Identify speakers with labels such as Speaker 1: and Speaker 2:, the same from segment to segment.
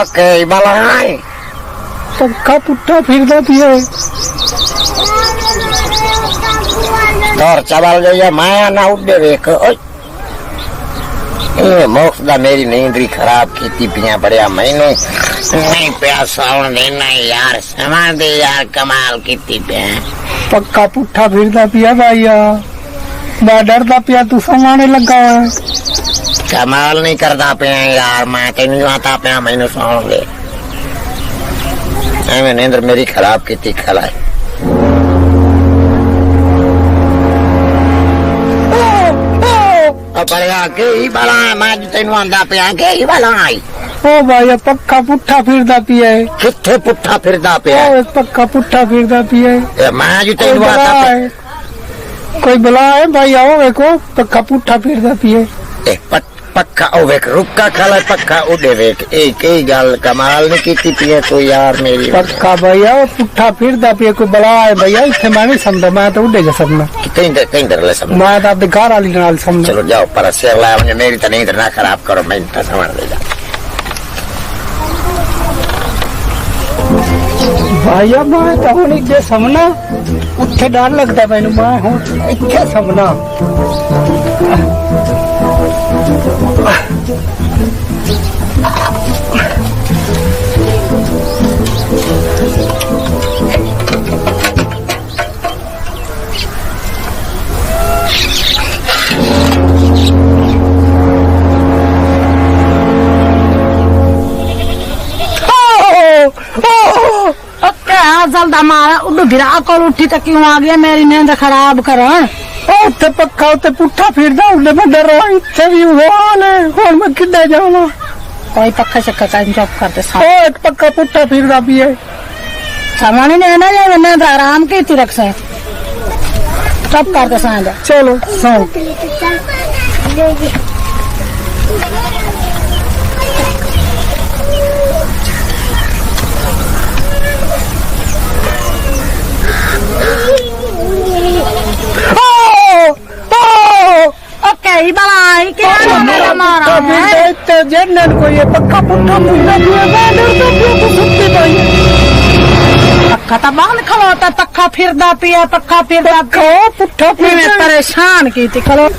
Speaker 1: okay बलाई
Speaker 2: पक्का पुट्ठा फिरदा पिया
Speaker 1: तोर चबल गया माया ना उड़े वेख मोक्ष दा मेरी नींदरी खराब की पिया बड़िया मैनू नहीं पिया सौन देना यार समान दे यार कमाल की पिया
Speaker 2: पक्का पुट्ठा फिरदा पिया भाईया मैं डरदा पिया तू समाने लगा
Speaker 1: कमाल नहीं करता पिया यार मैं तेन आता पिया मैनू सौन दे एवं नींदर मेरी खराब की खलाई बड़ा के ही बला मैं तेन आंदा पिया के ही बला
Speaker 2: ओ भाई पक्का पुट्ठा फिरदा पिया
Speaker 1: किथे पुट्ठा फिरदा पिया
Speaker 2: पक्का पुट्ठा फिरदा पिया
Speaker 1: मैं जी तेन आता
Speaker 2: कोई बला है भाई आओ देखो पक्का पुट्ठा फिरदा पिया
Speaker 1: पक्का ओ वेख रुका खाला पक्का उड़े वेख एक ही गल कमाल नहीं की पिए तो यार मेरी
Speaker 2: पक्का भैया पुट्ठा फिरदा पिए कोई बला है भैया इथे मैं नहीं समझा मैं तो उड़े जा सकना
Speaker 1: कहीं दर ले समझ
Speaker 2: मैं तो अपने घर वाली नाल समझ
Speaker 1: चलो जाओ पर शेर लाया मुझे मेरी तो नींद ना खराब करो मैं तो समझ ले जा
Speaker 2: भैया मैं तो हूं इथे समझना उठे डर लगता मैनू मैं हूं इथे समझना जल्दा मारा उड़ गिरा कर उठी तो क्यों आ गया मेरी नींद खराब कर उत्ते पक्का उत्ते पुट्ठा फिरदा उड़े मैं डर रहा इत्थे भी हाल है हुण मैं किड्डे जावां कोई पक्का चक्का टाइम चुप करते सा ओ एक पक्का पुट्ठा फिरदा पिए सामानी ने ना ये नींद आराम की थी रख से चुप करते सा चलो सो पक्का पुट्ठा पक्का बांध खलोता पक्का फिरदा पिया पक्का फिरदा पुट्ठा मैं परेशान की थी खलो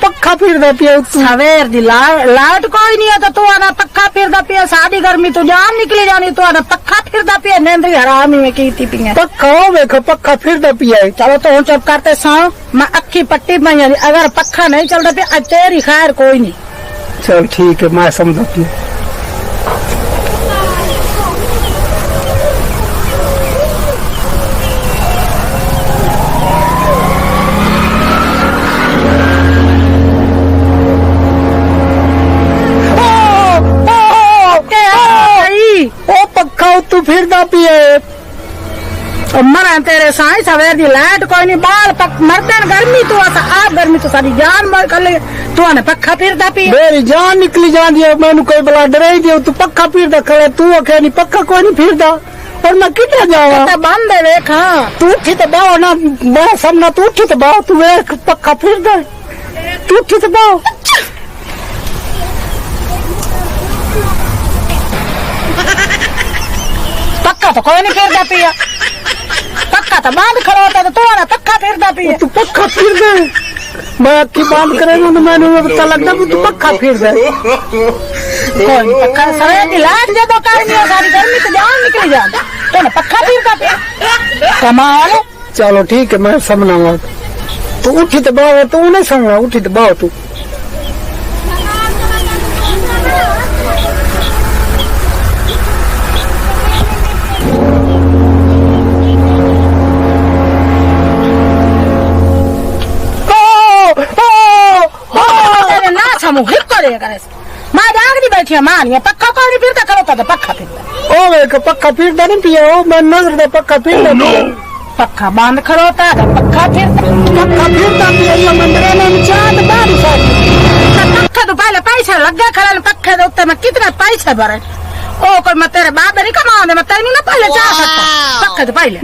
Speaker 2: पक्का फिरदा पिया सवेर दी लाइट कोई नहीं है तो तू आना पक्का फिरदा पिया सादी गर्मी तो जान निकली जानी तू आना पक्का फिरदा पिया नींद हरामी में की थी पिया पक्का देखो पक्का फिरदा पिया चलो तो हम चुप करते सो मैं अक्खी पट्टी में अगर पक्का नहीं चलता पिया तेरी खैर कोई नहीं चल ठीक है मैं समझा पिया तू फिरदा पिए मरा तेरे साई सवेर दी लाइट कोई नहीं बाल मरदन गर्मी तू आसा आप गर्मी तो सारी जान मर कर ले तू आने पक्का फिरदा पिए मेरी जान निकली जाती है मैनू कोई बला डराई दियो तू पक्का फिरदा खड़े तू आखे नहीं पक्का कोई नहीं फिरदा और मैं कितना जावा बंद है वेख हाँ तू उठी तो बाओ ना मैं समझना तू उठी तो बाओ तू वेख पक्का फिरदा तू उठी तो बाओ पक्का तो कोई नहीं फिरदा पिया पक्का तो बांध खड़ोता तो तू आना पक्का फिरदा पिया तू पक्का फिर दे मैं अक्की बांध करेगा तो मैंने पता लगता तू पक्का फिर दे कोई पक्का सवेर की लाइट जब करनी है सारी गर्मी तो जान निकली जान तो पक्का फिरदा पिया कमाल चलो ठीक है मैं समझाऊंगा तू उठी तो बाओ तू नहीं समझा उठी तो बाओ तू मैं जागती बैठी मानिया पक्का कोई नहीं फिरता खड़ोता तो पक्का फिरता ओ मेरे पक्का फिरता नहीं पिया ओ मैं नजर दे पक्का फिरता पक्का बांध खड़ोता तो पक्का फिरता पिया मंदिर में चांद बारिश पक्का तो पहले पैसा अगे खड़े पखे दे उत्ते मैं कितने पैसे भरे ओ कोई मैं तेरे बाप नहीं कमाऊंदे मैं तेनू ना पहले चाह सकता पखे तो पहले